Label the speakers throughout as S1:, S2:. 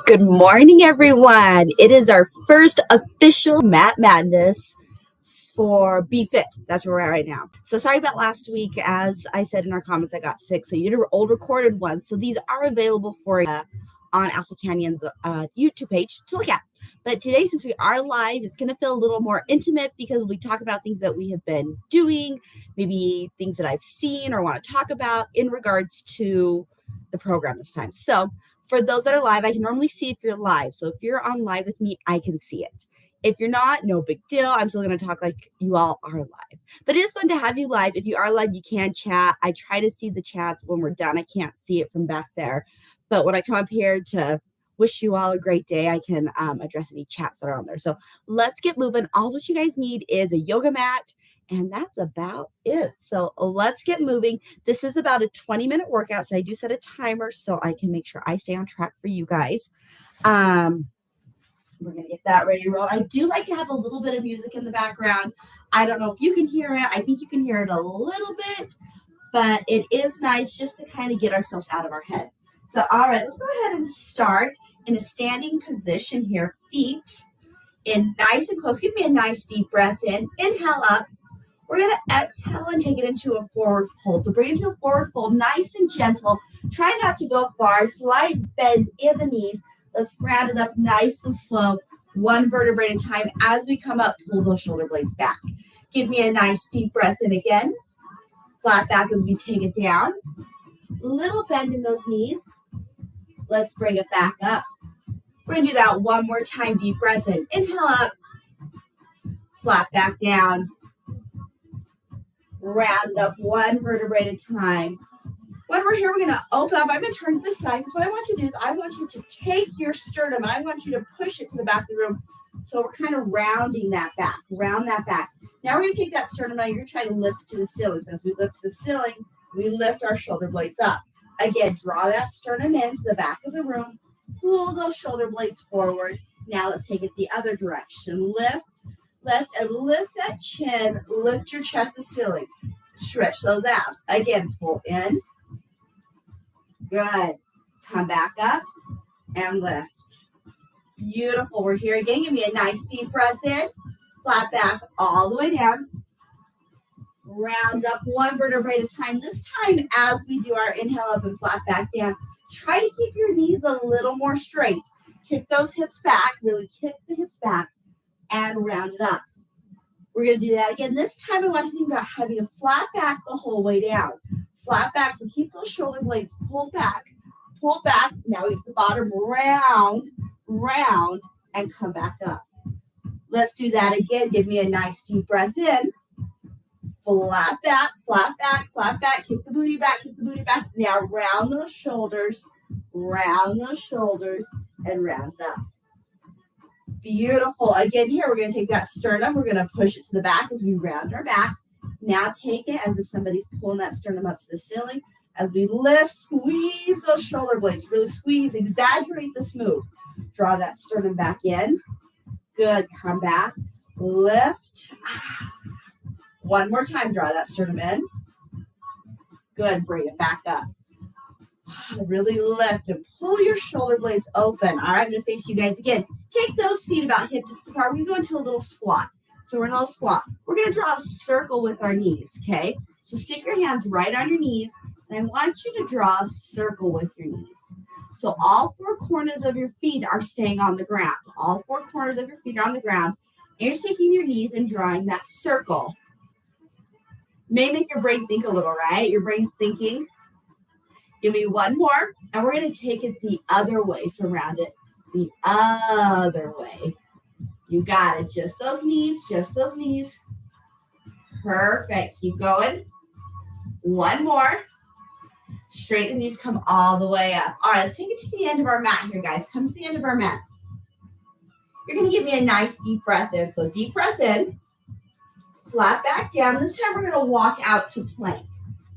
S1: Good morning, everyone. It is our first official Mat Madness for Be Fit. That's where we're at right now. So sorry about last week. As I said in our comments, I got sick. So you did an old recorded one. So these are available for you on Alsa Canyon's YouTube page to look at. But today, since we are live, it's going to feel a little more intimate because we talk about things that we have been doing, maybe things that I've seen or want to talk about in regards to the program this time. So for those that are live, I can normally see if you're live. So if you're on live with me, I can see it. If you're not, no big deal. I'm still going to talk like you all are live. But it is fun to have you live. If you are live, you can chat. I try to see the chats when we're done. I can't see it from back there. But when I come up here to wish you all a great day, I can address any chats that are on there. So let's get moving. All what you guys need is a yoga mat. And that's about it. So let's get moving. This is about a 20-minute workout. So I do set a timer so I can make sure I stay on track for you guys. We're going to get that ready to roll. I do like to have a little bit of music in the background. I don't know if you can hear it. I think you can hear it a little bit, but it is nice just to kind of get ourselves out of our head. So, all right, let's go ahead and start in a standing position here. Feet in nice and close. Give me a nice deep breath in. Inhale up. We're going to exhale and take it into a forward fold. So bring it to a forward fold, nice and gentle. Try not to go far. Slight bend in the knees. Let's round it up nice and slow. One vertebrae at a time. As we come up, pull those shoulder blades back. Give me a nice deep breath in again. Flat back as we take it down. Little bend in those knees. Let's bring it back up. We're going to do that one more time. Deep breath in. Inhale up. Flat back down. Round up one vertebrae at a time. When we're here, we're going to open up. I'm going to turn to the side because what I want you to do is I want you to take your sternum and I want you to push it to the back of the room. So we're kind of rounding that back, round that back. Now we're going to take that sternum and you're going to try to lift it to the ceiling. So as we lift to the ceiling, we lift our shoulder blades up. Again, draw that sternum into the back of the room. Pull those shoulder blades forward. Now let's take it the other direction. Lift and lift that chin. Lift your chest to the ceiling. Stretch those abs. Again, pull in. Good. Come back up and lift. Beautiful. We're here again. Give me a nice deep breath in. Flat back all the way down. Round up one vertebrae at a time. This time, as we do our inhale up and flat back down, try to keep your knees a little more straight. Kick those hips back. Really kick the hips back and round it up. We're going to do that again. This time, I want you to think about having a flat back the whole way down. Flat back, so keep those shoulder blades pulled back. Pull back. Now we get to the bottom. Round, and come back up. Let's do that again. Give me a nice deep breath in. Flat back, flat back, flat back. Kick the booty back, kick the booty back. Now round those shoulders, and round it up. Beautiful. Again, here we're going to take that sternum. We're going to push it to the back as we round our back. Now take it as if somebody's pulling that sternum up to the ceiling. As we lift, squeeze those shoulder blades. Really squeeze, exaggerate this move. Draw that sternum back in. Good. Come back. Lift. One more time. Draw that sternum in. Good. Bring it back up. Really lift and pull your shoulder blades open. All right, I'm going to face you guys again. Take those feet about hip distance apart. We're going to go into a little squat. So we're in a little squat. We're going to draw a circle with our knees, okay? So stick your hands right on your knees, and I want you to draw a circle with your knees. So all four corners of your feet are staying on the ground. All four corners of your feet are on the ground. And you're just taking your knees and drawing that circle. May make your brain think a little, right? Your brain's thinking. Give me one more, and we're going to take it the other way. So round it the other way. You got it. Just those knees, just those knees. Perfect. Keep going. One more. Straighten the knees, come all the way up. All right, let's take it to the end of our mat here, guys. Come to the end of our mat. You're going to give me a nice deep breath in. So deep breath in. Flat back down. This time we're going to walk out to plank.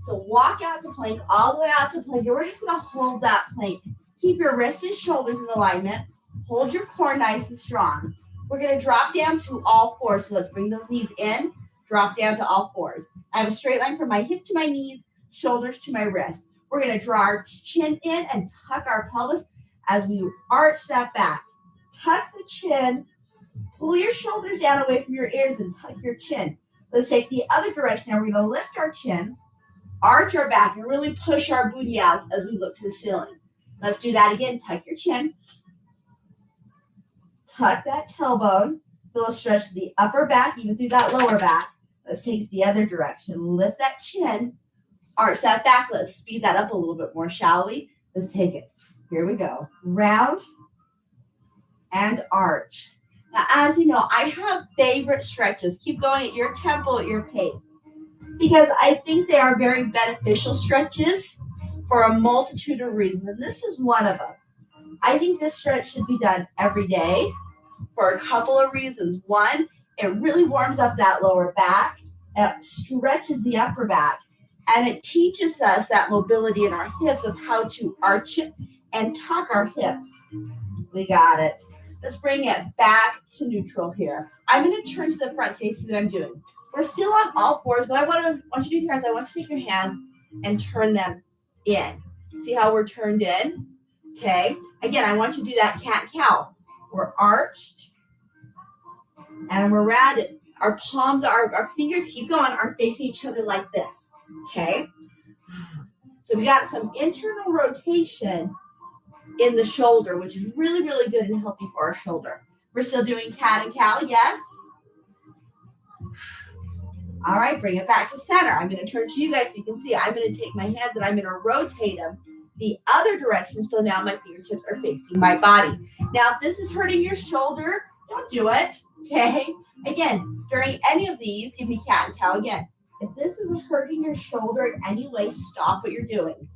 S1: So walk out to plank, all the way out to plank. And we're just going to hold that plank. Keep your wrists and shoulders in alignment. Hold your core nice and strong. We're going to drop down to all fours. So let's bring those knees in, drop down to all fours. I have a straight line from my hip to my knees, shoulders to my wrist. We're going to draw our chin in and tuck our pelvis as we arch that back. Tuck the chin, pull your shoulders down away from your ears and tuck your chin. Let's take the other direction. Now we're going to lift our chin, arch our back, and really push our booty out as we look to the ceiling. Let's do that again. Tuck your chin. Tuck that tailbone. Feel a stretch to the upper back, even through that lower back. Let's take it the other direction. Lift that chin. Arch that back. Let's speed that up a little bit more, shall we? Let's take it. Here we go. Round and arch. Now, as you know, I have favorite stretches. Keep going at your tempo, at your pace, because I think they are very beneficial stretches for a multitude of reasons, and this is one of them. I think this stretch should be done every day for a couple of reasons. One, it really warms up that lower back, it stretches the upper back, and it teaches us that mobility in our hips of how to arch it and tuck our hips. We got it. Let's bring it back to neutral here. I'm going to turn to the front so you see what I'm doing. We're still on all fours. What I want you to do here is I want you to take your hands and turn them in. See how we're turned in? Okay. Again, I want you to do that cat-cow. We're arched and we're rounded. Our palms, our fingers keep going, are facing each other like this. Okay. So we got some internal rotation in the shoulder, which is really, really good and healthy for our shoulder. We're still doing cat and cow, yes? All right, bring it back to center. I'm going to turn to you guys so you can see. I'm going to take my hands and I'm going to rotate them the other direction, so now my fingertips are facing my body. Now, if this is hurting your shoulder, don't do it, okay? Again, during any of these, give me cat and cow again. If this is hurting your shoulder in any way, stop what you're doing.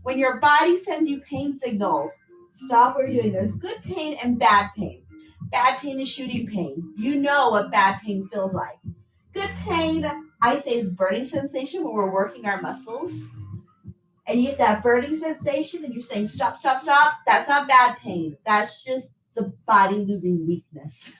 S1: When your body sends you pain signals, stop what you're doing. There's good pain and bad pain. Bad pain is shooting pain. You know what bad pain feels like. Good pain, I say, is burning sensation when we're working our muscles. And you get that burning sensation and you're saying, stop, stop, stop. That's not bad pain. That's just the body losing weakness.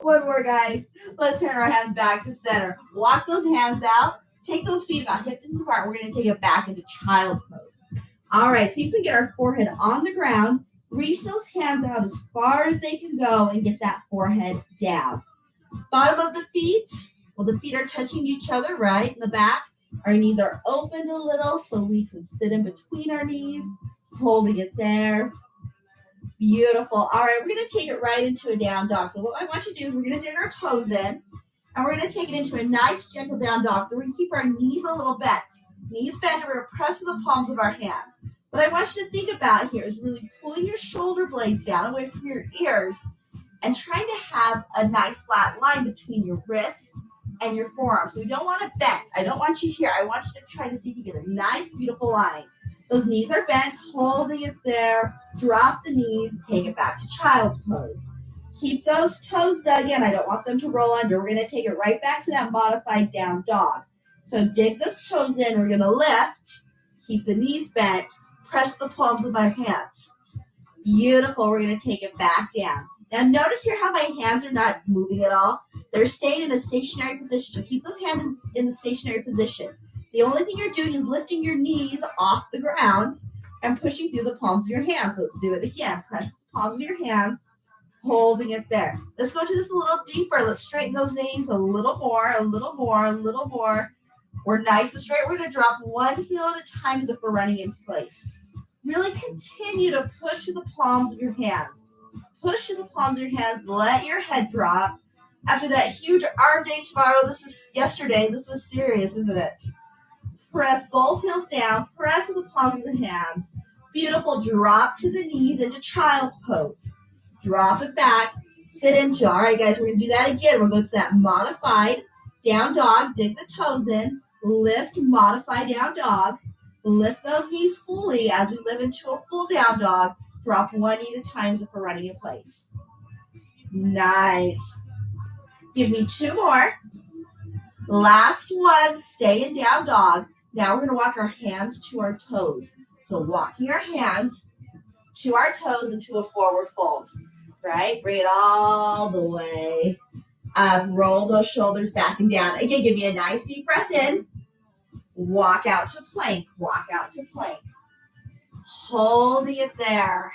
S1: One more, guys. Let's turn our hands back to center. Walk those hands out. Take those feet about hip distance apart. We're going to take it back into child's pose. All right, see if we get our forehead on the ground. Reach those hands out as far as they can go and get that forehead down. Bottom of the feet. Well, the feet are touching each other, right, in the back. Our knees are opened a little so we can sit in between our knees, holding it there. Beautiful. All right, we're going to take it right into a down dog. So what I want you to do is we're going to dig our toes in, and we're going to take it into a nice, gentle down dog. So we're going to keep our knees a little bent. Knees bent, and we're going to press with the palms of our hands. What I want you to think about here is really pulling your shoulder blades down away from your ears and trying to have a nice flat line between your wrist and your forearm. So we don't want it bent. I don't want you here. I want you to try to see if you get a nice, beautiful line. Those knees are bent, holding it there. Drop the knees, take it back to child's pose. Keep those toes dug in. I don't want them to roll under. We're going to take it right back to that modified down dog. So dig those toes in. We're going to lift. Keep the knees bent. Press the palms of our hands. Beautiful. We're going to take it back down. Now notice here how my hands are not moving at all. They're staying in a stationary position. So keep those hands in the stationary position. The only thing you're doing is lifting your knees off the ground and pushing through the palms of your hands. So let's do it again. Press the palms of your hands, holding it there. Let's go to this a little deeper. Let's straighten those knees a little more, a little more, a little more. We're nice and straight. We're going to drop one heel at a time as if we're running in place. Really continue to push to the palms of your hands. Push to the palms of your hands. Let your head drop. After that huge arm day tomorrow, this is yesterday. This was serious, isn't it? Press both heels down. Press with the palms of the hands. Beautiful. Drop to the knees into child's pose. Drop it back. Sit into. All right, guys, we're going to do that again. We'll go to that modified down dog. Dig the toes in. Lift, modify down dog. Lift those knees fully as we live into a full down dog. Drop one knee at a time as if we're running in place. Nice. Give me two more. Last one. Stay in down dog. Now we're going to walk our hands to our toes. So walking our hands to our toes into a forward fold. Right? Bring it all the way up. Roll those shoulders back and down. Again, give me a nice deep breath in. Walk out to plank. Walk out to plank. Holding it there.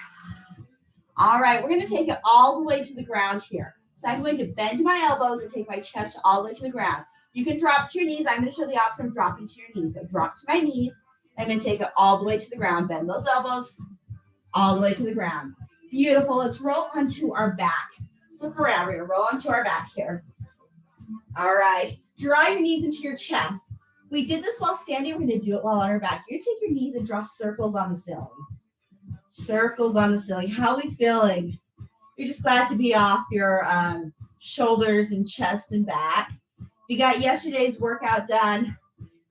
S1: All right, we're going to take it all the way to the ground here. So I'm going to bend my elbows and take my chest all the way to the ground. You can drop to your knees. I'm going to show the option of dropping to your knees. So drop to my knees. I'm going to take it all the way to the ground. Bend those elbows all the way to the ground. Beautiful. Let's roll onto our back. Flip around. We're going to roll onto our back here. All right. Draw your knees into your chest. We did this while standing. We're going to do it while on our back. You're going to take your knees and draw circles on the ceiling. Circles on the ceiling. How are we feeling? You're just glad to be off your shoulders and chest and back. You got yesterday's workout done.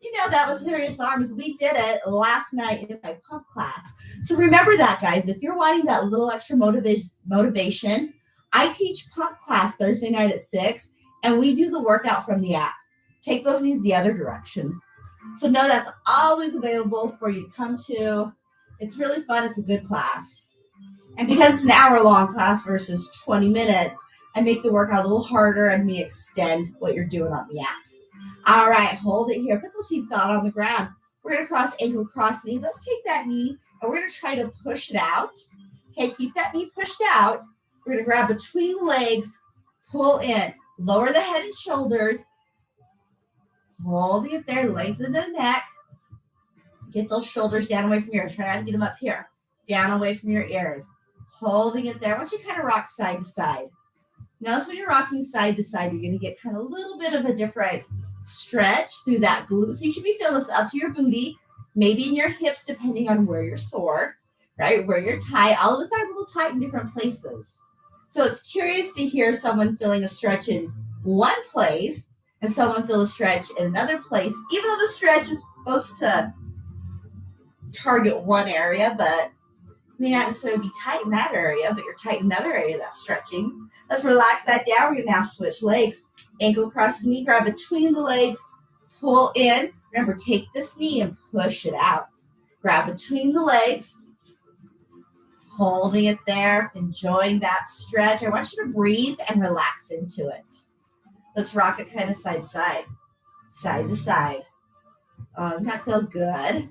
S1: You know that was serious arms. We did it last night in my pump class. So remember that, guys. If you're wanting that little extra motivation, I teach pump class Thursday night at 6, and we do the workout from the app. Take those knees the other direction. So know that's always available for you to come to. It's really fun. It's a good class. And because it's an hour-long class versus 20 minutes, I make the workout a little harder and we extend what you're doing on the app. All right, hold it here. Put those feet flat on the ground. We're going to cross ankle, cross knee. Let's take that knee and we're going to try to push it out. Okay, keep that knee pushed out. We're going to grab between the legs, pull in, lower the head and shoulders. Holding it there, lengthen the neck. Get those shoulders down away from your ears. Try not to get them up here. Down away from your ears. Holding it there. I want you to kind of rock side to side. Notice when you're rocking side to side, you're going to get kind of a little bit of a different stretch through that glute. So you should be feeling this up to your booty, maybe in your hips, depending on where you're sore, right? Where you're tight. All of us are a little tight in different places. So it's curious to hear someone feeling a stretch in one place and someone feel a stretch in another place, even though the stretch is supposed to target one area, but may not necessarily be tight in that area, but you're tight in another area that's stretching. Let's relax that down. We're going to now switch legs. Ankle across the knee, grab between the legs, pull in. Remember, take this knee and push it out. Grab between the legs, holding it there, enjoying that stretch. I want you to breathe and relax into it. Let's rock it kind of side to side, side to side. Oh, doesn't that feel good?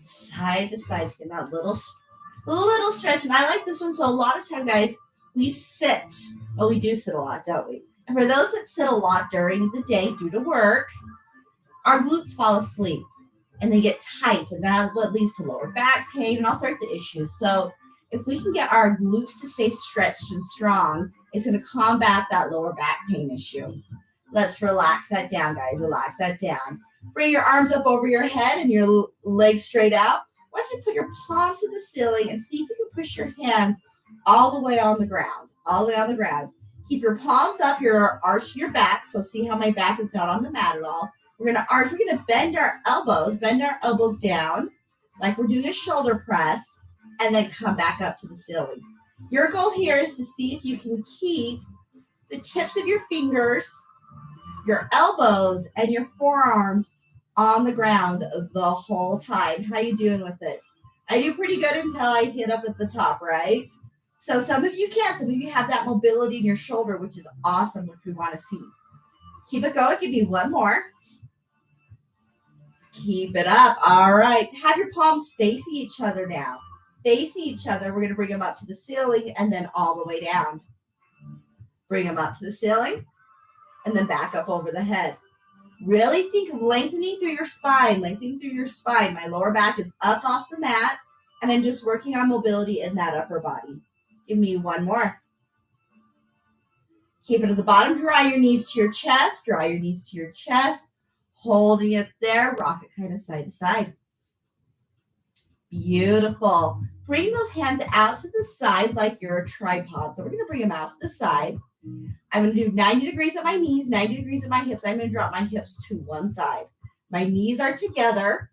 S1: Side to side, just getting that little stretch. And I like this one. So a lot of time, guys, we sit. Oh, we do sit a lot, don't we? And for those that sit a lot during the day due to work, our glutes fall asleep and they get tight. And that's what leads to lower back pain and all sorts of issues. So if we can get our glutes to stay stretched and strong, it's going to combat that lower back pain issue. Let's relax that down, guys. Relax that down. Bring your arms up over your head and your legs straight out. I want you to put your palms to the ceiling and see if you can push your hands all the way on the ground. All the way on the ground. Keep your palms up. You're arching your back. So see how my back is not on the mat at all. We're going to arch. We're going to bend our elbows down like we're doing a shoulder press, and then come back up to the ceiling. Your goal here is to see if you can keep the tips of your fingers, your elbows, and your forearms on the ground the whole time. How you doing with it? I do pretty good until I hit up at the top, right? So some of you can't. Some of you have that mobility in your shoulder, which is awesome, which we want to see. Keep it going. Give me one more. Keep it up. All right. Have your palms facing each other now. Facing each other. We're going to bring them up to the ceiling and then all the way down. Bring them up to the ceiling and then back up over the head. Really think of lengthening through your spine. Lengthening through your spine. My lower back is up off the mat and I'm just working on mobility in that upper body. Give me one more. Keep it at the bottom. Draw your knees to your chest. Draw your knees to your chest. Holding it there. Rock it kind of side to side. Beautiful. Bring those hands out to the side like you're a tripod. So we're going to bring them out to the side. I'm going to do 90 degrees at my knees, 90 degrees at my hips. I'm going to drop my hips to one side. My knees are together.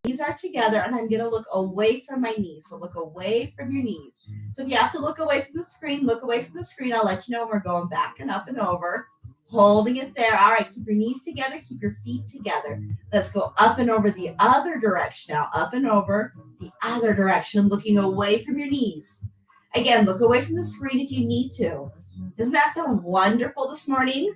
S1: And I'm going to look away from my knees. So look away from your knees. So if you have to look away from the screen, look away from the screen. I'll let you know when we're going back and up and over. Holding it there. All right, keep your knees together. Keep your feet together. Let's go up and over the other direction now. Up and over the other direction, looking away from your knees. Again, look away from the screen if you need to. Doesn't that feel wonderful this morning?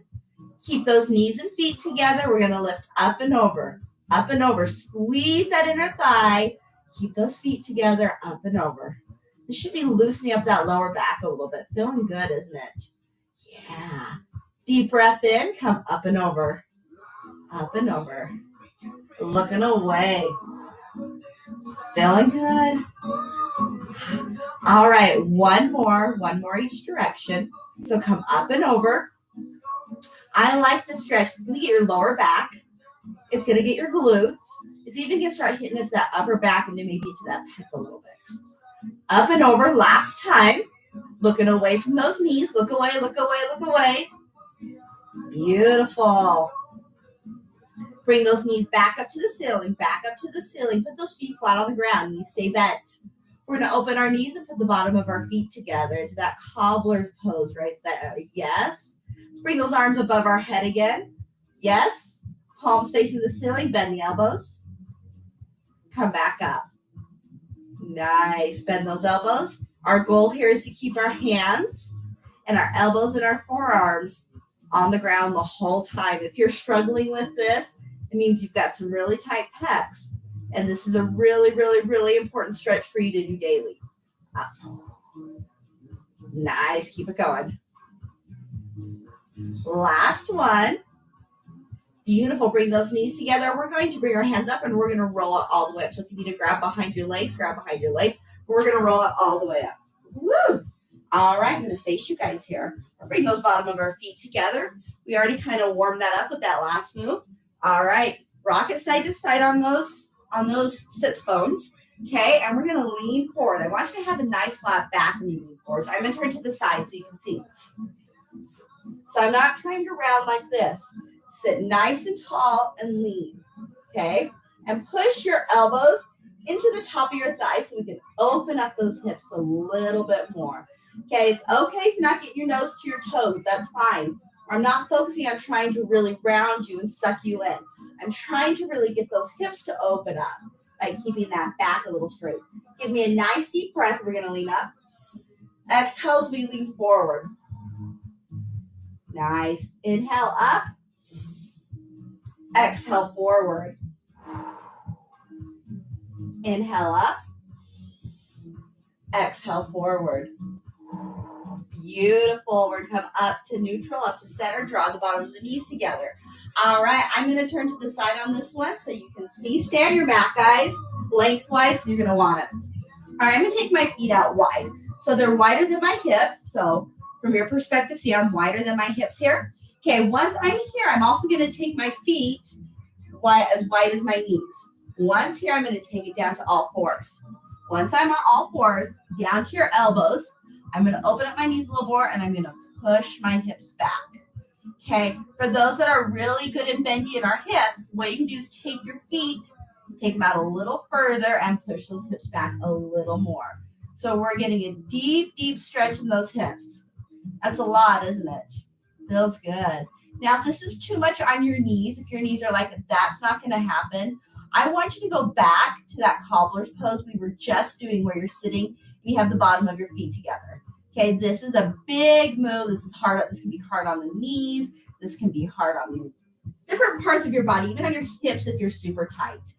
S1: Keep those knees and feet together. We're going to lift up and over. Up and over. Squeeze that inner thigh. Keep those feet together, up and over. This should be loosening up that lower back a little bit. Feeling good, isn't it? Yeah. Deep breath in, come up and over. Up and over. Looking away. Feeling good. All right, one more each direction. So come up and over. I like the stretch. It's going to get your lower back. It's going to get your glutes. It's even going to start hitting into that upper back and then maybe into that pec a little bit. Up and over, last time. Looking away from those knees. Look away, look away, look away. Beautiful. Bring those knees back up to the ceiling, back up to the ceiling. Put those feet flat on the ground. Knees stay bent. We're going to open our knees and put the bottom of our feet together into that cobbler's pose right there. Yes. Let's bring those arms above our head again. Yes. Palms facing the ceiling. Bend the elbows. Come back up. Nice. Bend those elbows. Our goal here is to keep our hands and our elbows and our forearms on the ground the whole time. If you're struggling with this, it means you've got some really tight pecs. And this is a really, really, really important stretch for you to do daily. Up. Nice. Keep it going. Last one. Beautiful. Bring those knees together. We're going to bring our hands up and we're going to roll it all the way up. So if you need to grab behind your legs, grab behind your legs. We're going to roll it all the way up. Woo! All right. I'm going to face you guys here. We'll bring those bottom of our feet together. We already kind of warmed that up with that last move. All right. Rock it side to side on those sits bones. Okay. And we're going to lean forward. I want you to have a nice flat back when you lean forward. So I'm going to turn to the side so you can see. So I'm not trying to round like this. Sit nice and tall and lean. Okay. And push your elbows into the top of your thighs so we can open up those hips a little bit more. Okay. It's okay if you're not getting your nose to your toes. That's fine. I'm not focusing on trying to really round you and suck you in. I'm trying to really get those hips to open up by keeping that back a little straight. Give me a nice deep breath. We're going to lean up. Exhale as we lean forward. Nice. Inhale up. Exhale forward. Inhale up. Exhale forward. Beautiful. We're going to come up to neutral, up to center. Draw the bottom of the knees together. All right. I'm going to turn to the side on this one so you can see. Stand your back, guys. Lengthwise, so you're going to want it. All right. I'm going to take my feet out wide. So they're wider than my hips. So from your perspective, see I'm wider than my hips here. Okay. Once I'm here, I'm also going to take my feet as wide as my knees. Once here, I'm going to take it down to all fours. Once I'm on all fours, down to your elbows, I'm going to open up my knees a little more, and I'm going to push my hips back. Okay, for those that are really good at bending in our hips, what you can do is take your feet, take them out a little further, and push those hips back a little more. So we're getting a deep, deep stretch in those hips. That's a lot, isn't it? Feels good. Now, if this is too much on your knees, if your knees are like, that's not going to happen, I want you to go back to that cobbler's pose we were just doing where you're sitting and you have the bottom of your feet together. Okay, this is a big move. This is hard. This can be hard on the knees. This can be hard on the different parts of your body, even on your hips if you're super tight.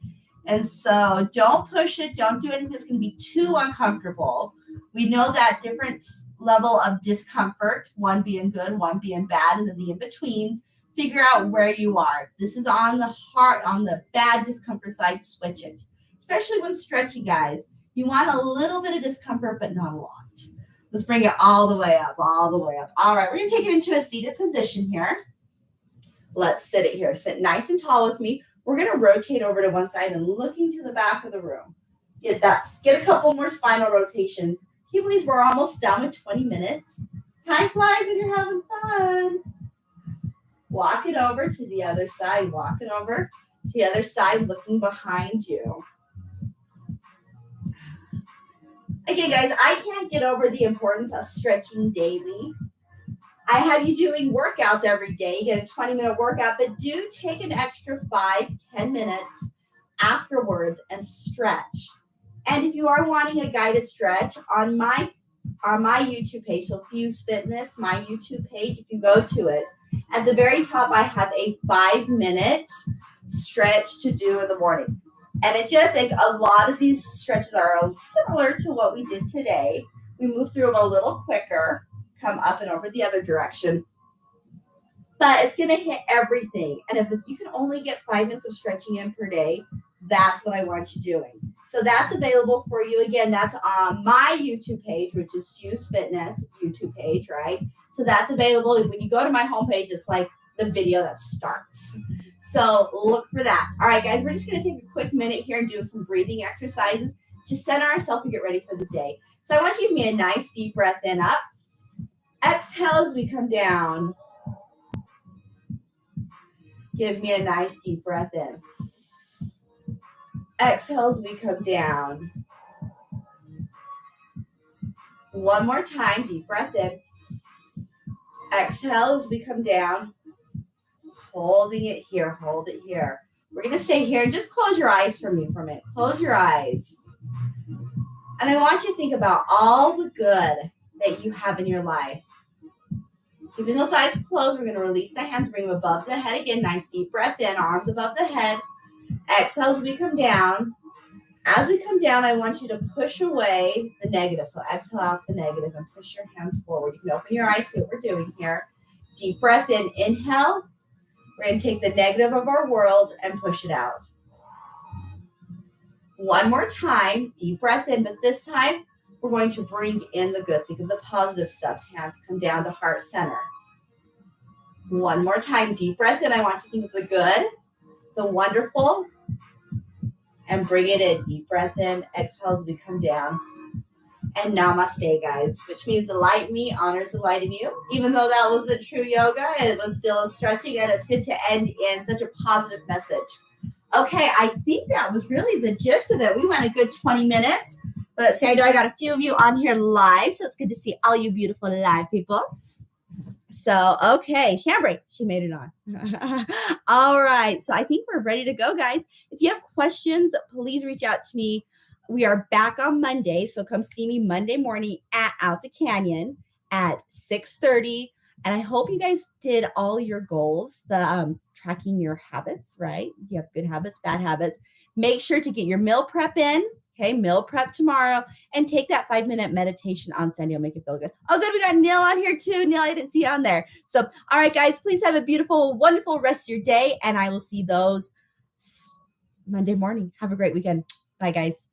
S1: And so don't push it. Don't do anything that's going to be too uncomfortable. We know that different level of discomfort, one being good, one being bad, and then the in-betweens. Figure out where you are. If this is on the bad discomfort side, switch it. Especially when stretching, guys. You want a little bit of discomfort, but not a lot. Let's bring it all the way up, all the way up. All right, we're going to take it into a seated position here. Let's sit it here. Sit nice and tall with me. We're going to rotate over to one side and looking to the back of the room. Get a couple more spinal rotations. Can you believe we're almost done with 20 minutes? Time flies when you're having fun. Walk it over to the other side. Walk it over to the other side, looking behind you. Okay, guys, I can't get over the importance of stretching daily. I have you doing workouts every day. You get a 20-minute workout, but do take an extra 5-10 minutes afterwards and stretch. And if you are wanting a guided stretch, on my YouTube page, so Fuse Fitness, my YouTube page, if you go to it, at the very top, I have a 5-minute stretch to do in the morning. And it just, like, a lot of these stretches are similar to what we did today. We move through them a little quicker, come up and over the other direction. But it's going to hit everything. And if you can only get 5 minutes of stretching in per day, that's what I want you doing. So that's available for you. Again, that's on my YouTube page, which is Fuse Fitness YouTube page, right? So that's available. When you go to my homepage, it's like the video that starts. So look for that. All right, guys, we're just going to take a quick minute here and do some breathing exercises to center ourselves and get ready for the day. So I want you to give me a nice deep breath in, up. Exhale as we come down. Give me a nice deep breath in. Exhale as we come down. One more time, deep breath in. Exhale as we come down. Holding it here, hold it here. We're going to stay here. Just close your eyes for me for a minute. Close your eyes. And I want you to think about all the good that you have in your life. Keeping those eyes closed, we're going to release the hands, bring them above the head again. Nice deep breath in, arms above the head. Exhale as we come down. As we come down, I want you to push away the negative. So exhale out the negative and push your hands forward. You can open your eyes, see what we're doing here. Deep breath in, inhale. We're going to take the negative of our world and push it out. One more time, deep breath in, but this time we're going to bring in the good. Think of the positive stuff. Hands come down to heart center. One more time, deep breath in. I want you to think of the good, the wonderful, and bring it in. Deep breath in, exhale as we come down. And namaste, guys, which means the light in me honors the light in you. Even though that wasn't true yoga, it was still a stretching, and it's good to end in such a positive message. Okay, I think that was really the gist of it. We went a good 20 minutes. Let's say I know I got a few of you on here live, so it's good to see all you beautiful live people. So, okay, Chambray, she made it on. All right, so I think we're ready to go, guys. If you have questions, please reach out to me. We are back on Monday, so come see me Monday morning at Alta Canyon at 6:30. And I hope you guys did all your goals, the tracking your habits, right? You have good habits, bad habits. Make sure to get your meal prep in. Okay, meal prep tomorrow, and take that 5-minute meditation on Sunday. It'll make you feel good. Oh, good. We got Neil on here too. Neil, I didn't see you on there. So, all right, guys, please have a beautiful, wonderful rest of your day, and I will see those Monday morning. Have a great weekend. Bye, guys.